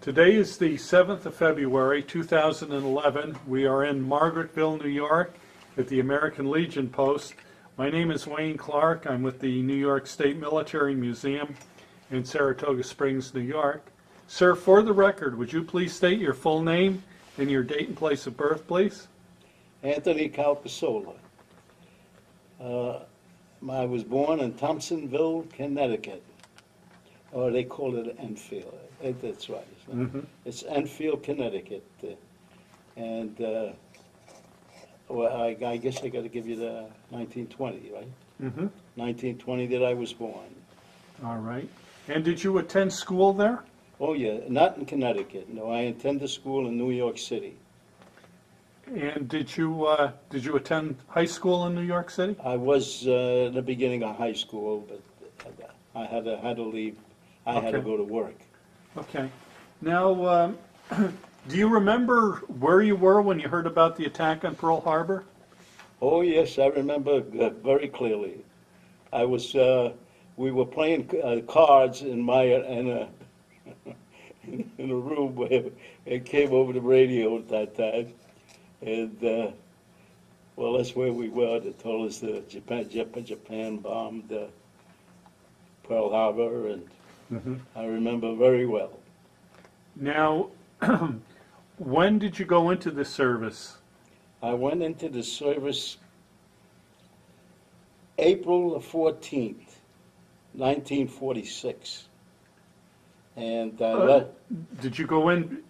Today is the 7th of February, 2011. We are in Margaretville, New York at the American Legion Post. My name is Wayne Clark. I'm with the New York State Military Museum in Saratoga Springs, New York. Sir, for the record, would you please state your full name and your date and place of birth, please? Anthony Calcasola. I was born in Thompsonville, Connecticut. Or they call it Enfield. That's right. It's Enfield, Connecticut. And well, I guess I got to give you the 1920, right? 1920 that I was born. All right. And did you attend school there? Oh yeah, not in Connecticut. No, I attended school in New York City. And did you attend high school in New York City? I was in the beginning of high school, but I had to leave. I had to go to work. Okay. Now, do you remember where you were when you heard about the attack on Pearl Harbor? Oh yes, I remember very clearly. I was. We were playing cards in a room where it came over the radio at that time, and well, that's where we were. They told us that Japan bombed Pearl Harbor, and I remember very well. Now, when did you go into the service? I went into the service April 14th, 1946. And did you go in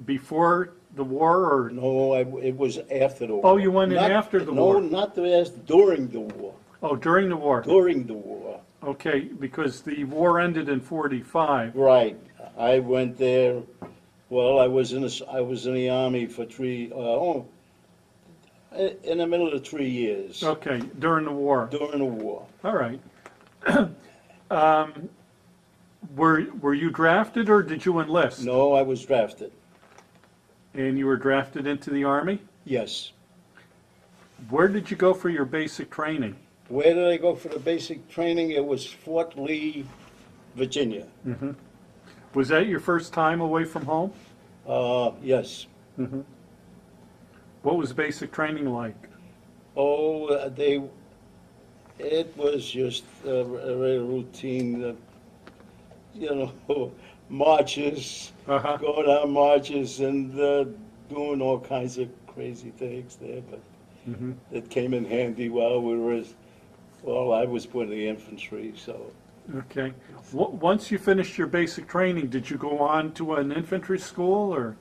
before the war, or? no, it was after the war. Oh, you went in after the war? No, not during the war. Oh, during the war. During the war. Okay, because the war ended in 45. Right. I went there. Well, I was in the army for in the middle of 3 years. Okay, during the war. During the war. All right. Were you drafted or did you enlist? No, I was drafted. And you were drafted into the Army? Yes. Where did you go for your basic training? Where did I go for the basic training? It was Fort Lee, Virginia. Was that your first time away from home? Yes. What was basic training like? Oh, it was just a regular routine, marches, going on marches and doing all kinds of crazy things there, but it came in handy while I was put in the infantry, so. Okay. Once you finished your basic training, did you go on to an infantry school or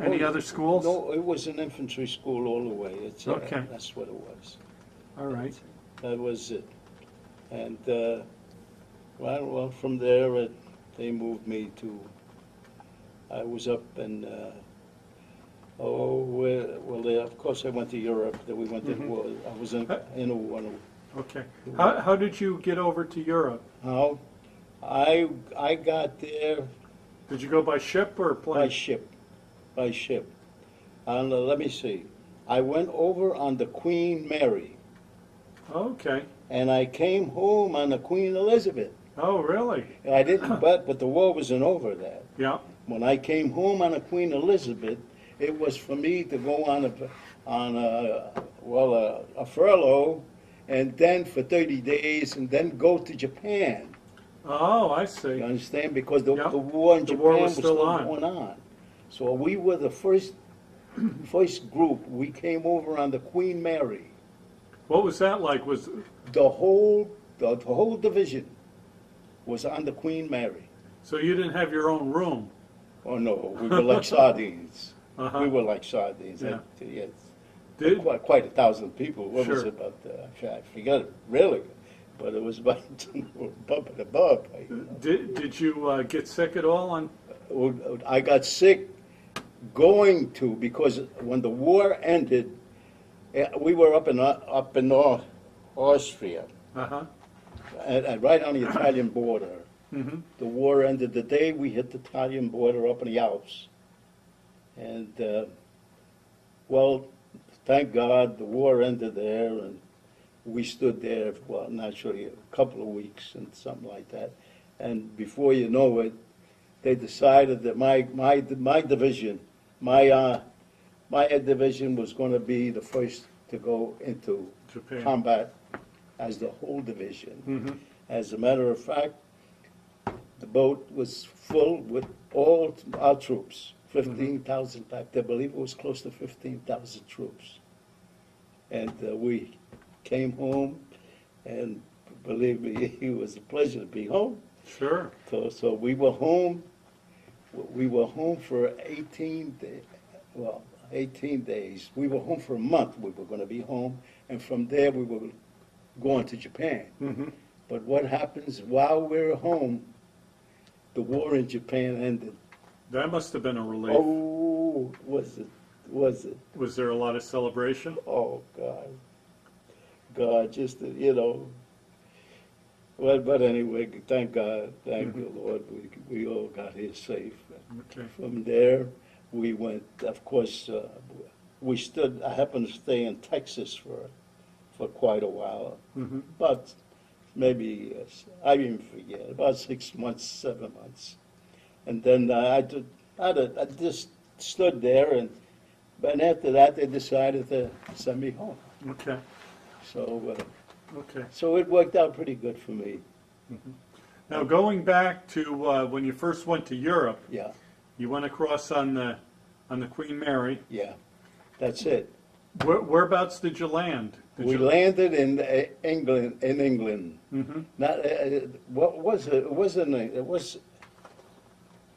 any other schools? No, it was an infantry school all the way. Okay. That's what it was. All right. That was it. And well, from there they moved me to. I was up in. Of course I went to Europe. Then we went to war. I was in a war. Okay. How did you get over to Europe? How? I got there. Did you go by ship or plane? By ship. And let me see. I went over on the Queen Mary. Okay. And I came home on the Queen Elizabeth. Oh, really? I didn't, but the war wasn't over then. Yeah. When I came home on the Queen Elizabeth, it was for me to go on a furlough, and then for 30 days, and then go to Japan. Oh, I see. You understand? Because the war in Japan was still going on. So we were the first group. We came over on the Queen Mary. What was that like? Was the whole division was on the Queen Mary. So you didn't have your own room? Oh no, we were like sardines. We were like sardines. Yeah. Quite 1,000 people. What was Sure. it about? I forget it really, but it was about bump and above. Did you get sick at all? I got sick because when the war ended, we were up in North Austria, right on the Italian border. The war ended the day we hit the Italian border up in the Alps, and well, thank God the war ended there, and we stood there, well, naturally, a couple of weeks and something like that. And before you know it, they decided that my division, my division was going to be the first to go into Japan. combat as the whole division. Mm-hmm. As a matter of fact, the boat was full with all our troops, 15,000 back there. I believe it was close to 15,000 troops. And we came home, and believe me, it was a pleasure to be home. Sure. So we were home. We were home for 18 days. Well, 18 days. We were home for a month. We were going to be home, and from there we were going to Japan. Mm-hmm. But what happens while we were home? The war in Japan ended. That must have been a relief. Oh, was it? Was there a lot of celebration? Oh, God, just, you know. Well, but anyway, thank God, thank you, Lord, we all got here safe. Okay. From there, we went, of course, I happened to stay in Texas for quite a while, Mm-hmm. but maybe, I even forget, about 6 months, 7 months. And then I just stood there, but after that, they decided to send me home. Okay. So, Okay. so it worked out pretty good for me. Now, going back to when you first went to Europe, Yeah, you went across on the Queen Mary. yeah, that's it. Whereabouts did you land? We landed in England. Mm-hmm. Not what was it? It was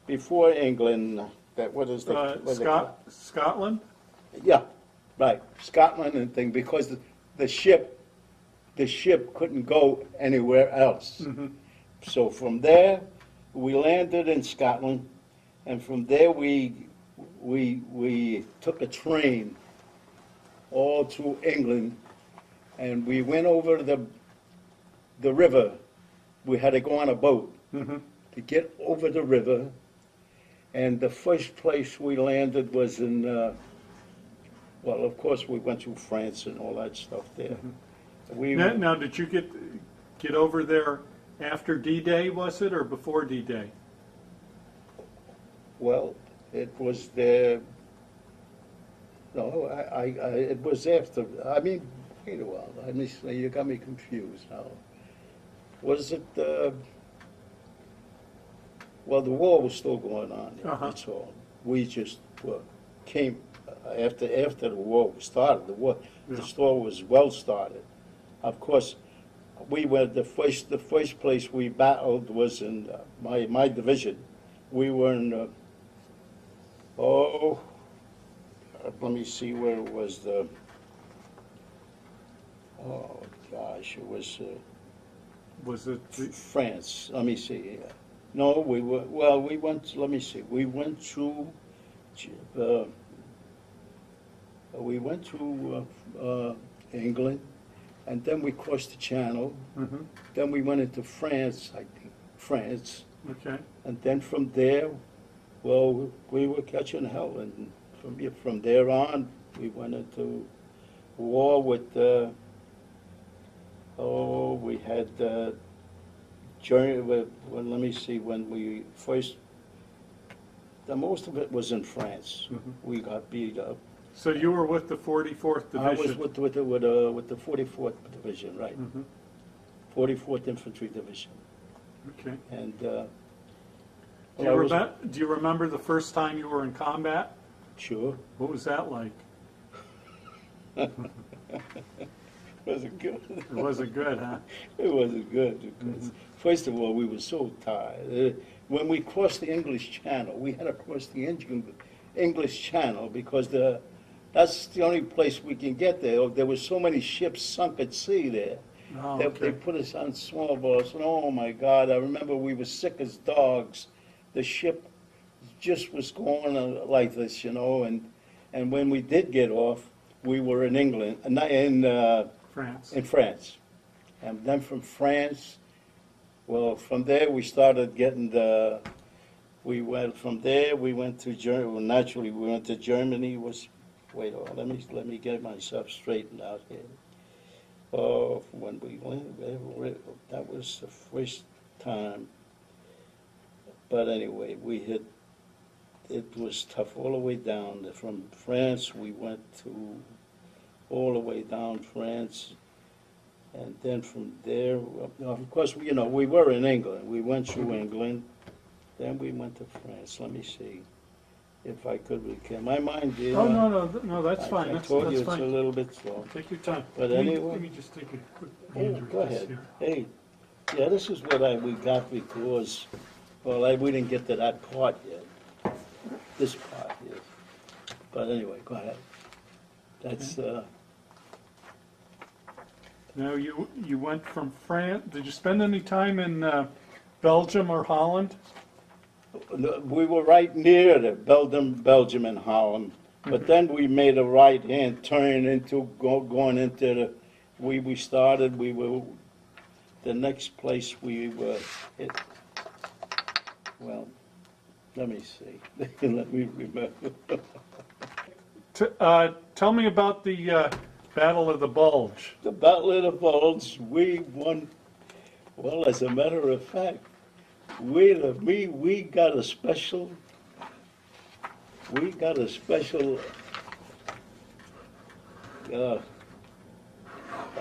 before England. What is the Scotland? Yeah, right, Scotland and thing, because the ship couldn't go anywhere else. Mm-hmm. So from there, we landed in Scotland, and from there we took a train all through England, and we went over the river. We had to go on a boat Mm-hmm. to get over the river, and the first place we landed was in, well, of course, we went through France and all that stuff there. Mm-hmm. Now, did you get over there after D-Day, was it, or before D-Day? Well, it was the, no, it was after, I mean, wait a while, let me say, you got me confused now. Was it, well, the war was still going on, that's all. We just came, after the war started, the store was well started. Of course, we were the first place we battled was in my division. We were in, let me see where it was, oh gosh, it was Was it France. Let me see. No, we went, let me see, we went through England, and then we crossed the Channel. Mm-hmm. Then we went into France, I think, France. Okay. And then from there, well, we were catching hell. And from there on, we went into war with, we had journey, well, let me see, when we first, the most of it was in France. Mm-hmm. We got beat up. So you were with the 44th Division? I was with the 44th Division, right. Mm-hmm. 44th Infantry Division. Okay. And, Do you remember the first time you were in combat? Sure. What was that like? Was it good? It wasn't good, huh? It wasn't good because, first of all, we were so tired. When we crossed the English Channel, we had to cross the English Channel because that's the only place we can get there. There were so many ships sunk at sea there. Oh, They okay. put us on small boats, and oh my God, I remember we were sick as dogs. The ship just was going like this, and when we did get off, we were in England, France. in France. And then from France, well, from there we started getting from there we went to Germany. Well, naturally, we went to Germany. Wait, let me get myself straightened out here. When we went, that was the first time. But anyway, it was tough all the way down. From France, we went to all the way down France. And then from there, of course, we were in England. We went through England. Then we went to France. Let me see if I could recall. My mind, Oh, no, that's fine. I That's told you that's it's a fine. little bit slow. Take your time. But Let me- anyway- Let me just take a quick Oh, gander go at this ahead. here. Hey, yeah, this is what we got because, well, we didn't get to that part yet. This part here. But anyway, go ahead. That's, Now, you went from France, did you spend any time in Belgium or Holland? we were right near the Belgium and Holland. But then we made a right-hand turn into, going into the, we were, the next place we were, well, let me see, let me remember. Tell me about the Battle of the Bulge. The Battle of the Bulge, we won, well, as a matter of fact, we got a special, I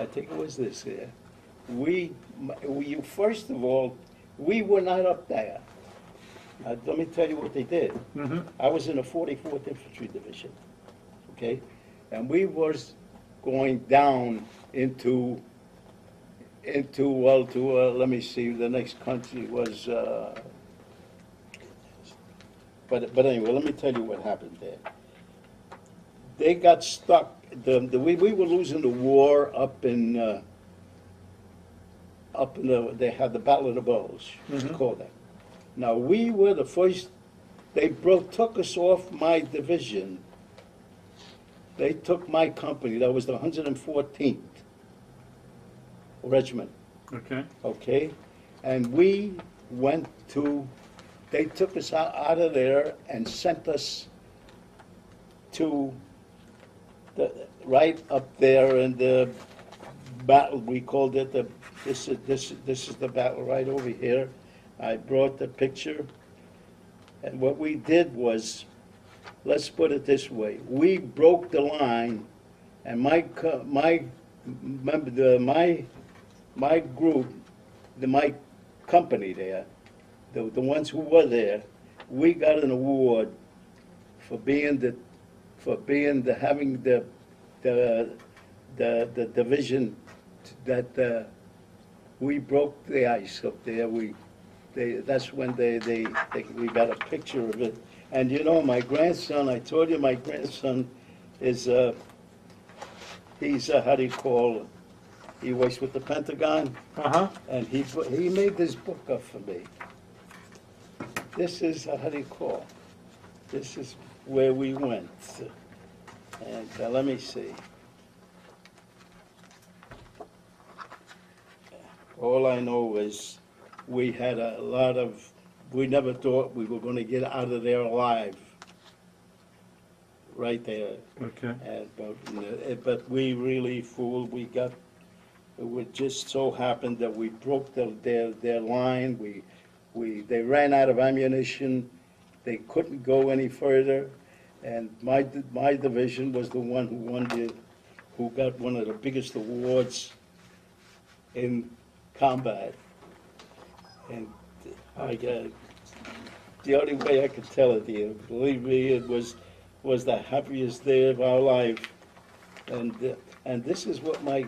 think it was this here. First of all, we were not up there. Let me tell you what they did. I was in the 44th Infantry Division, okay? And we was going down into let me see, the next country was, but anyway, let me tell you what happened there. They got stuck, we were losing the war up in they had the Battle of the Bulge, it's called that. Now, we were the first, they took us off my division. They took my company, that was the 114th Regiment, Okay. okay? And we went to, they took us out of there and sent us to right up there in the battle, we called it this is the battle right over here. I brought the picture, and what we did was, let's put it this way, we broke the line, and my group, my company there, the ones who were there, we got an award for having the division that we broke the ice up there. That's when we got a picture of it. And you know, my grandson, I told you my grandson is, he's, how do you call, he works with the Pentagon. And he made this book up for me. This is, how do you call, this is where we went. And let me see. All I know is we had a lot of, we never thought we were going to get out of there alive. Right there. Okay. But we really fooled. It would just so happened that we broke their line. They ran out of ammunition. They couldn't go any further. And my division was the one who got one of the biggest awards in combat. And the only way I could tell it to you, believe me, it was the happiest day of our life. And this is what my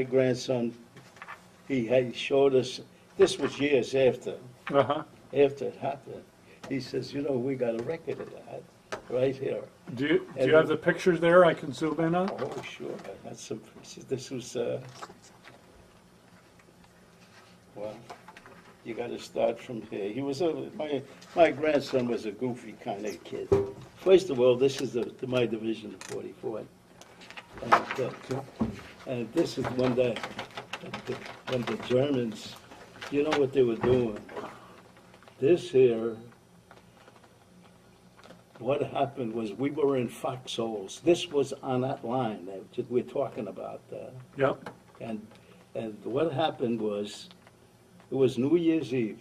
grandson, he showed us. This was years after it happened. He says, you know, we got a record of that right here. Do you have the pictures there I can zoom in on? Oh, sure. That's some. This was. Well, you got to start from here. He was my grandson was a goofy kind of kid. First of all, this is my division, the 44th, and this is when the Germans, you know what they were doing. This here, what happened was we were in foxholes. This was on that line that we're talking about. Yep. And what happened was, it was New Year's Eve,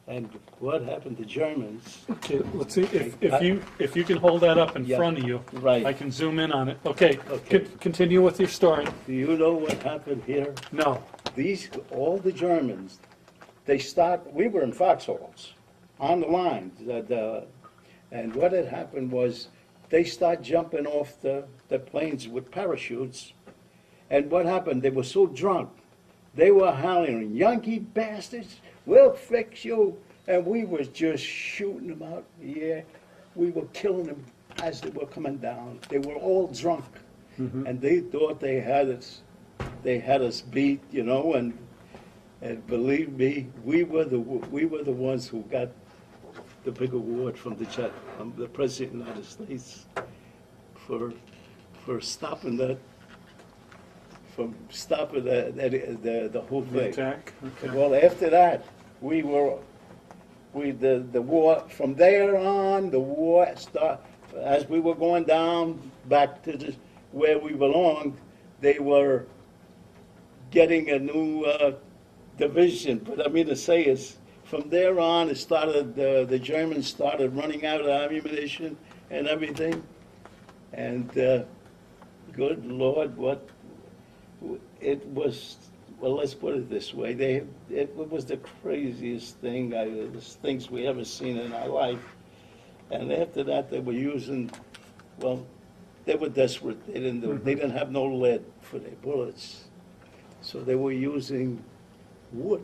And what happened to Germans? Okay, let's see, if you can hold that up in Yeah, front of you. right. I can zoom in on it. Okay, Okay. continue with your story. Do you know what happened here? No. All the Germans, we were in foxholes, on the lines, and what had happened was, they start jumping off the planes with parachutes, and what happened, they were so drunk, they were hollering, "Yankee bastards, we'll fix you," and we was just shooting them out in the air. We were killing them as they were coming down. They were all drunk, and they thought they had us beat, you know, and believe me, we were the ones who got the big award from the President of the United States for stopping that, the whole The thing. attack? Okay. Well, after that, the war, from there on, the war started, as we were going down back to where we belonged, they were getting a new division. But I mean to say is, from there on, it started, the Germans started running out of ammunition and everything. And good Lord, it was, well, let's put it this way, it was the craziest thing, things we ever seen in our life. And after that, they were using, well, they were desperate. They didn't have no lead for their bullets. So they were using wood.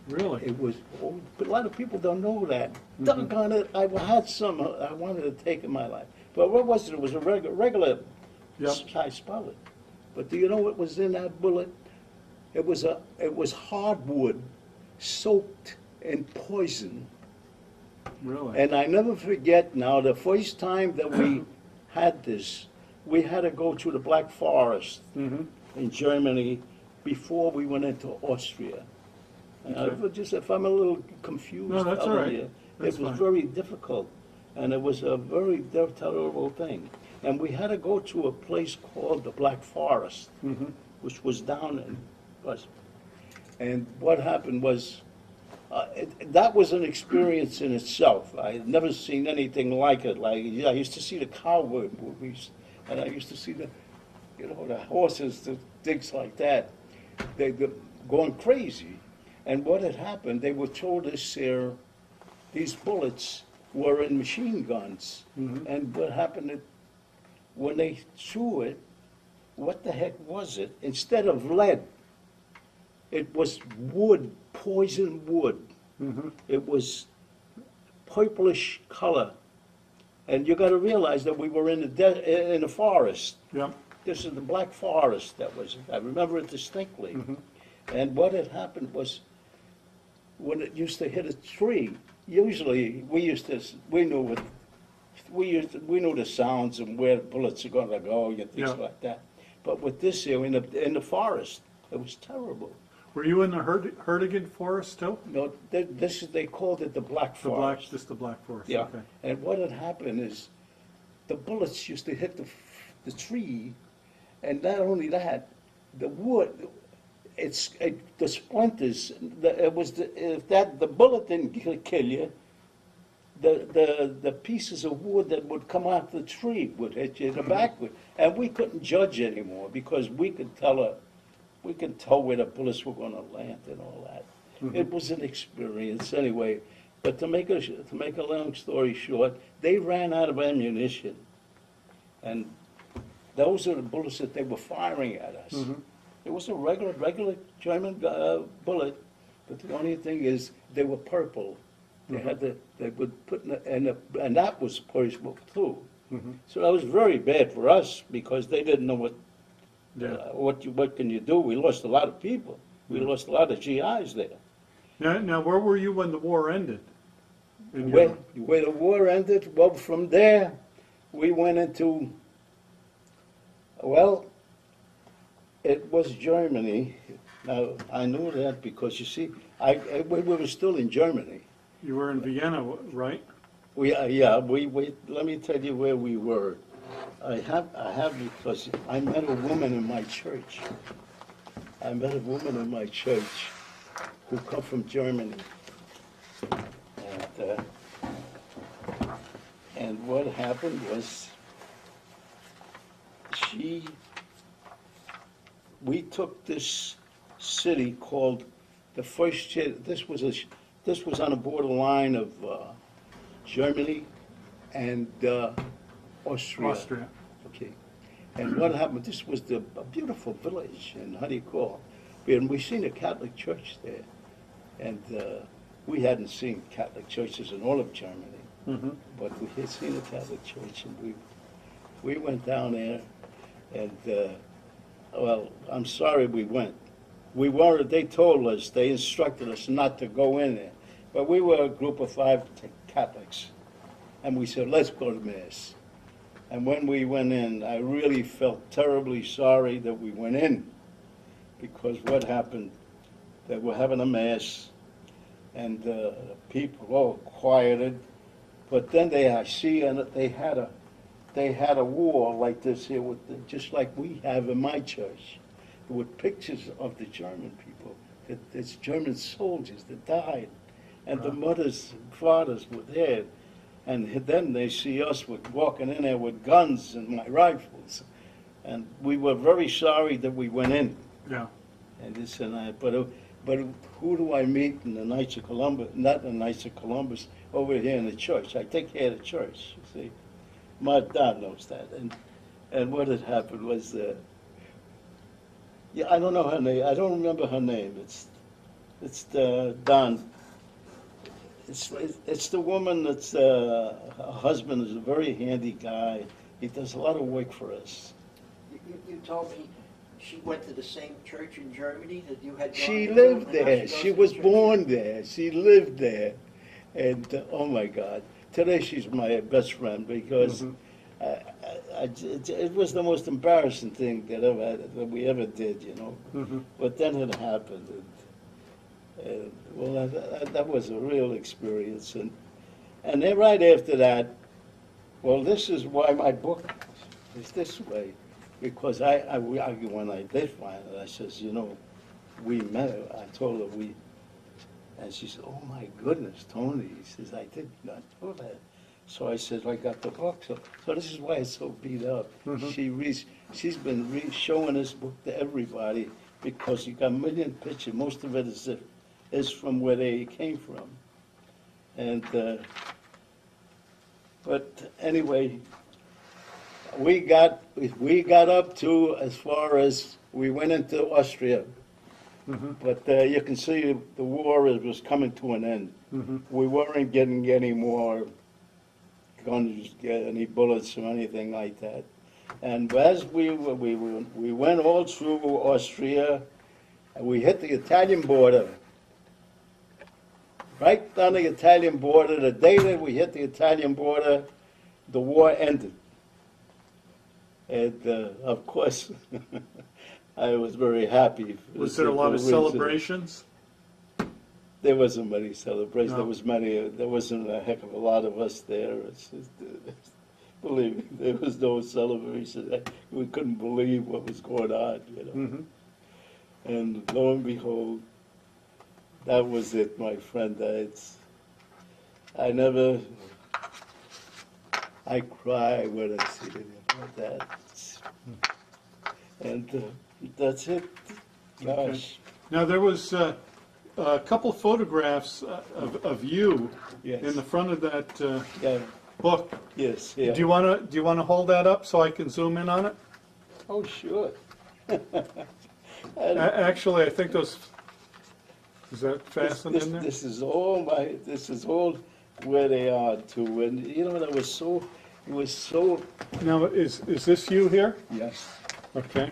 Really? It was, but a lot of people don't know that. Doggone it, I had some I wanted to take in my life. But what was it? It was a regular size bullet. But do you know what was in that bullet? It was hardwood soaked in poison. Really? And I never forget now, the first time that we had this, we had to go to the Black Forest in Germany before we went into Austria. If I'm a little confused, No, that's all right. it That's was fine. very difficult, and it was a very terrible thing. And we had to go to a place called the Black Forest, which was down in us. And what happened was, that was an experience in itself. I had never seen anything like it. Like, I used to see the cowboy movies, and I used to see the horses, the things like that. They were going crazy. And what had happened, they were told us these bullets were in machine guns. And what happened, when they threw it, what the heck was it? Instead of lead, it was wood, poison wood. It was purplish color. And you got to realize that we were in the forest. Yep. This is the Black Forest I remember it distinctly. And what had happened was, when it used to hit a tree, usually we knew the sounds and where the bullets are going to go and things like that. But with this here, in the forest, it was terrible. Were you in the Hertigan Forest too? No, they called it the Black Forest. Just the Black Forest, Yeah. okay. And what had happened is, the bullets used to hit the tree, and not only that, the wood, the splinters, if the bullet didn't kill you, the pieces of wood that would come out the tree would hit you in the back. And we couldn't judge anymore, because we could tell where the bullets were going to land and all that. It was an experience anyway. But to make a long story short, they ran out of ammunition, and those are the bullets that they were firing at us. It was a regular German bullet, but the only thing is, they were purple. They would put and that was poison too. So that was very bad for us, because they didn't know what can you do. We lost a lot of people. We lost a lot of GIs there. Now, where were you when the war ended? Where the war ended, well, from there, we went into, well, it was Germany. Now, I knew that because, you see, we were still in Germany. You were in Vienna, right? Let me tell you where we were. I have because I met a woman in my church. I met a woman in my church who come from Germany. what happened was we took this city called this was on the borderline of Germany and Austria. Austria. Okay. And what happened, this was a beautiful village, and how do you call it? And we seen a Catholic church there. And we hadn't seen Catholic churches in all of Germany, but we had seen a Catholic church, and we went down there, and well, I'm sorry we went. They told us, they instructed us not to go in there, but we were a group of 5 Catholics, and we said, let's go to Mass. And when we went in, I really felt terribly sorry that we went in, because what happened, they were having a Mass, and people all quieted, but then they had a wall like this here, just like we have in my church, with pictures of the German people, it's German soldiers that died, and the mothers and fathers were there, and then they see us walking in there with guns and my rifles, and we were very sorry that we went in. Yeah. And this and that, but who do I meet in the Knights of Columbus? Not the Knights of Columbus, over here in the church. I take care of the church, you see. My dad knows that. And what had happened was, yeah, I don't know her name. I don't remember her name. It's the Don. It's the woman that's her husband is a very handy guy. He does a lot of work for us. You told me she went to the same church in Germany that you had gone She to, lived and now there. goes She to was church born there. She lived there. And oh my God, today she's my best friend because it was the most embarrassing thing that we ever did, you know. But then it happened. And well, that was a real experience. And then right after that, well, this is why my book is this way. Because we argue when I did find it, I says, you know, we met her. I told her and she said, oh my goodness, Tony. He says, I did not know that. So I said, I got the book. So this is why it's so beat up. She's been showing this book to everybody because you got a million pictures. Most of it is from where they came from. And, but anyway, we got up to as far as we went into Austria, but you can see the war was coming to an end. We weren't getting any more guns, any bullets or anything like that. And as we went all through Austria, and we hit the Italian border. Right on the Italian border, the day that we hit the Italian border, the war ended. And of course, I was very happy. Was there a lot of celebrations? There wasn't many celebrations. No. There wasn't a heck of a lot of us there. Believe me, there was no celebration. We couldn't believe what was going on, you know. And lo and behold, that was it, my friend. I cry when I see anything like that. And that's it. Gosh. Okay. Now, there was a couple photographs of you Yes. in the front of that Yeah. book. Yes. Yeah. Do you want to hold that up so I can zoom in on it? Oh, sure. Actually, I think those. Is that fastened in there? This is all where they are too. And you know, it was so. Now, is this you here? Yes. Okay.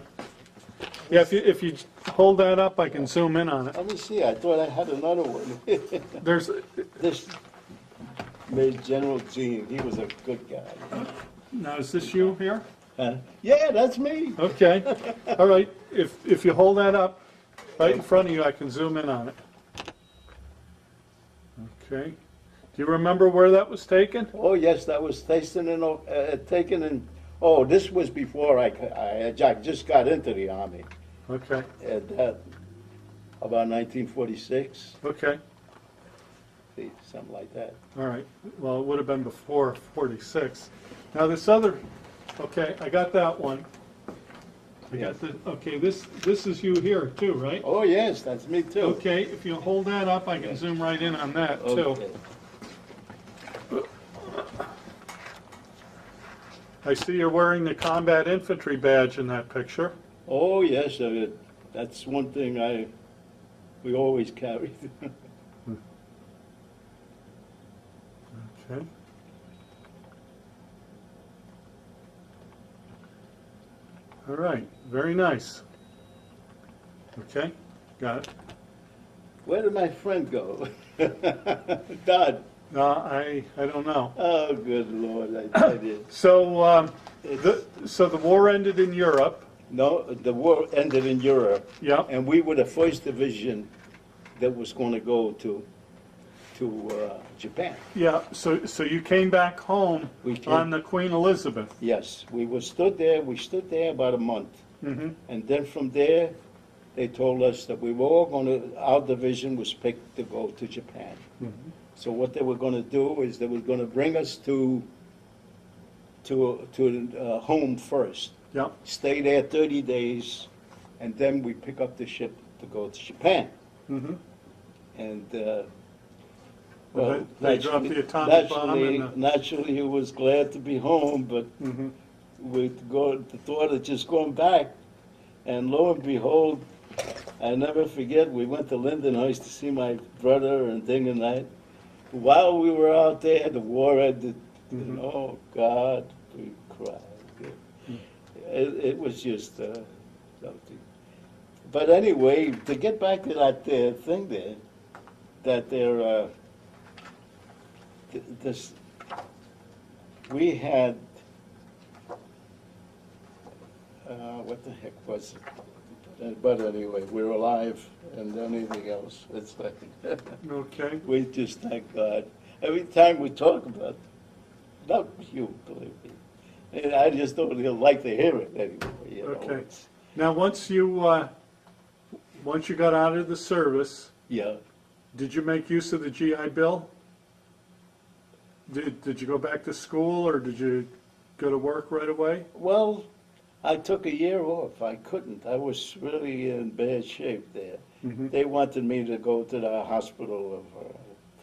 Yeah, if you hold that up, I can zoom in on it. Let me see. I thought I had another one. There's. This Major General Gene. He was a good guy. Now, is this you here? Yeah, that's me. Okay. All right. If you hold that up right in front of you, I can zoom in on it. Okay. Do you remember where that was taken? Oh yes, that was taken in. Oh, this was before I just got into the Army. Okay. About 1946. Okay. See, something like that. All right, well, it would have been before 46. Now this other, okay, I got that one. I got the, okay, this is you here too, right? Oh, yes, that's me too. Okay, if you hold that up, I can zoom right in on that too. Okay. I see you're wearing the combat infantry badge in that picture. Oh, yes, that's one thing we always carry. Okay. All right, very nice. Okay, got it. Where did my friend go? Dodd. I don't know. Oh, good Lord, I tell you. So, so the war ended in Europe. No, the war ended in Europe. Yeah. And we were the first division that was going to go to Japan. Yeah, so you came back home We came- on the Queen Elizabeth. Yes, we stood there about a month. Mm-hmm. And then from there, they told us that we were all going to, our division was picked to go to Japan. Mm-hmm. So what they were going to do is they were going to bring us to home first. Yeah. Stay there 30 days, and then we pick up the ship to go to Japan. Mm-hmm. And, Well, they dropped the atomic bomb and naturally, he was glad to be home, but Mm-hmm. the thought of just going back, and lo and behold, I never forget, we went to Lindenhurst to see my brother and thing and that. While we were out there, the war ended. Mhm. Oh, God, we cried. It was just something. But anyway, to get back to that thing there, that there, this, we had, what the heck was it? But anyway, we're alive, and anything else, it's like, Okay. we just thank God. Every time we talk about, not you, believe me, and I just don't really like to hear it anymore, you know. Okay. It's- Now, once you got out of the service, Yeah, did you make use of the GI Bill? Did you go back to school, or did you go to work right away? well, I took a year off. I couldn't. I was really in bad shape there. Mhm. They wanted me to go to the hospital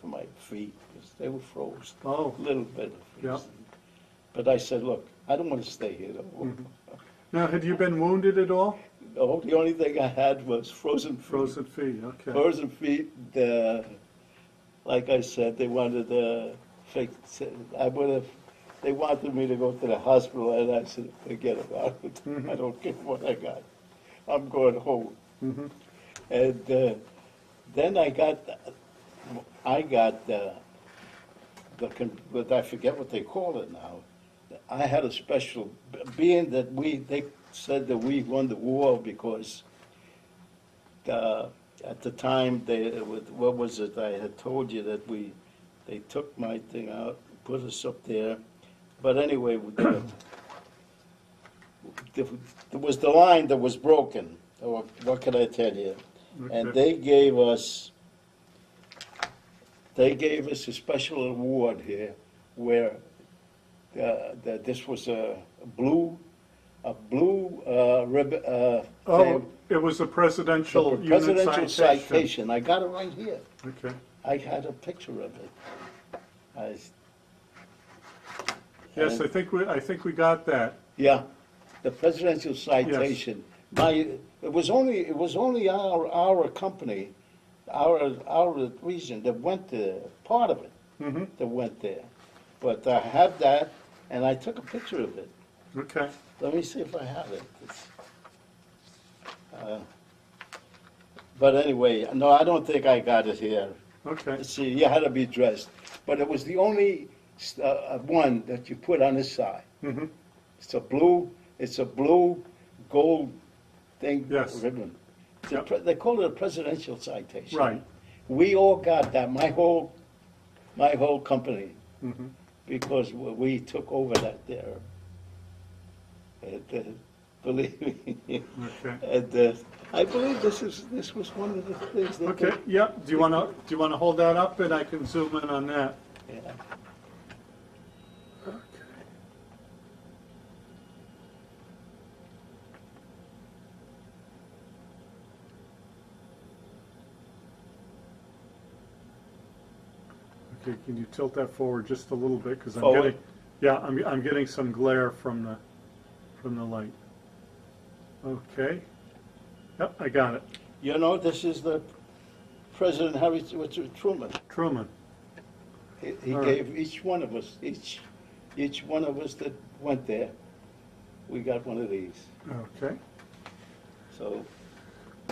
for my feet, 'cause they were frozen, Oh, a little bit Yeah. frozen. But I said, look, I don't want to stay here no more. now had you been wounded at all? No, the only thing I had was frozen feet. Frozen feet. Okay. Frozen feet, like I said, they wanted to fix, they wanted me to go to the hospital, and I said, forget about it. I don't care what I got. I'm going home. Mhm. And then I got but I forget what they call it now. I had a special, being that they said that we won the war because at the time, what was it? I had told you that they took my thing out, put us up there. But anyway, there was the line that was broken. Or what can I tell you? And Okay. they gave us a special award here, where this was a blue ribbon. Oh, it was a presidential unit Presidential citation. citation. I got it right here. Okay. I had a picture of it. Yes, And- I think we got that. Yeah, the presidential citation. It was only our company, our region that went there, part of it Mm-hmm. that went there. But I have that, and I took a picture of it. Okay. Let me see if I have it. But anyway, no, I don't think I got it here. Okay. See, you had to be dressed. But it was the only one that you put on this side. Mm-hmm. It's a blue gold thing, Yes. ribbon. Yep. They call it a presidential citation. Right. We all got that, my whole company, Mm-hmm. because we took over that there. believe me. Okay. And I believe this was one of the things that. Okay, yeah, do you wanna hold that up and I can zoom in on that? Yeah. Okay, can you tilt that forward just a little bit, because I'm Forward? getting, yeah, I'm getting some glare from the light. Okay, yep, I got it. You know, this is the President Harry Truman. Truman, He All right. gave each one of us that went there, we got one of these. okay. So,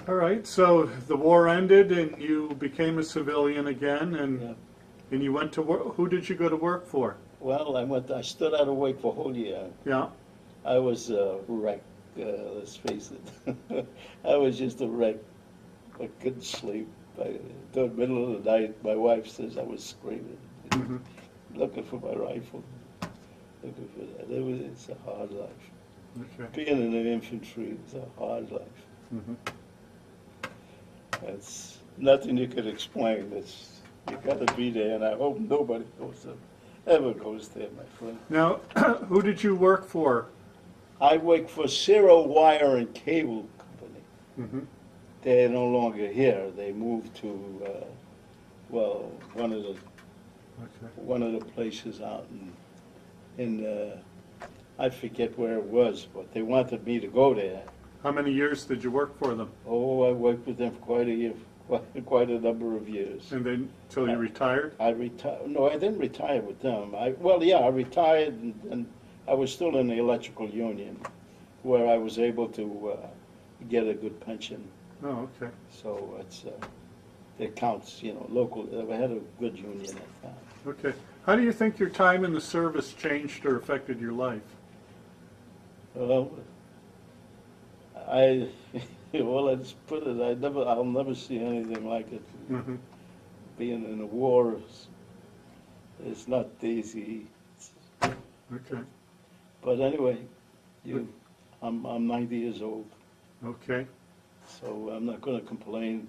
All right, so the war ended and you became a civilian again, yeah. and you went to work. Who did you go to work for? Well, I stood out of work for a whole year. Yeah, I was a wreck, let's face it. I was just a wreck. I couldn't sleep. The middle of the night, my wife says I was screaming, mhm, looking for my rifle, looking for that. It's a hard life. okay. Being in an infantry is a hard life. Mhm. It's nothing you could explain. You got to be there, and I hope nobody ever goes there, my friend. Now, who did you work for? I work for Zero Wire and Cable Company. Mhm. They're no longer here. They moved to, well, one of the places out in I forget where it was, but they wanted me to go there. How many years did you work for them? Oh, I worked with them for quite a number of years. And then, till you retired? I retired. No, I didn't retire with them. I retired, and I was still in the electrical union, where I was able to get a good pension. Oh, okay. So it counts, local. I had a good union at that time. Okay. How do you think your time in the service changed or affected your life? Well, let's put it. I'll never see anything like it. Mhm. Being in a war is not easy. Okay. But anyway, I'm 90 years old, Okay. so I'm not going to complain.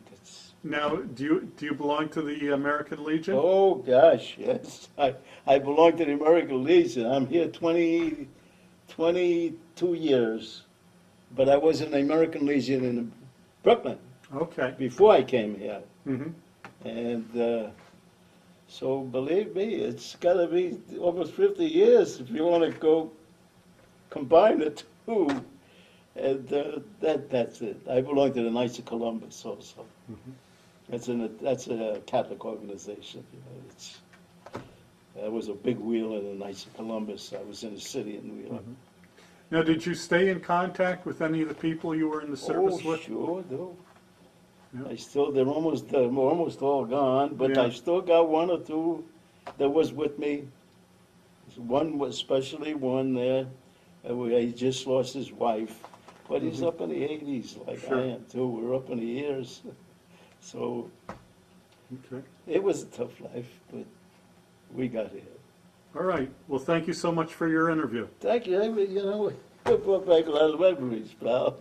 Now, do you belong to the American Legion? Oh gosh, yes, I belong to the American Legion. I'm here 22 years, but I was in the American Legion in Brooklyn Okay. before I came here. Mhm. And so believe me, it's got to be almost 50 years if you want to go combine the two. And that's it. I belong to the Knights of Columbus also. Mhm. That's a Catholic organization. I was a big wheeler in the Knights of Columbus. I was in the city in Wheeler. Mhm. Now, did you stay in contact with any of the people you were in the service Oh, with? sure, no. Yeah. They're almost all gone, but Yeah. I still got one or two that was with me. One was especially one there, he just lost his wife, but he's up in the 80s like Sure. I am too. We're up in the years. So Okay. it was a tough life, but we got here. All right. Well, thank you so much for your interview. Thank you. You brought back a lot of memories, pal.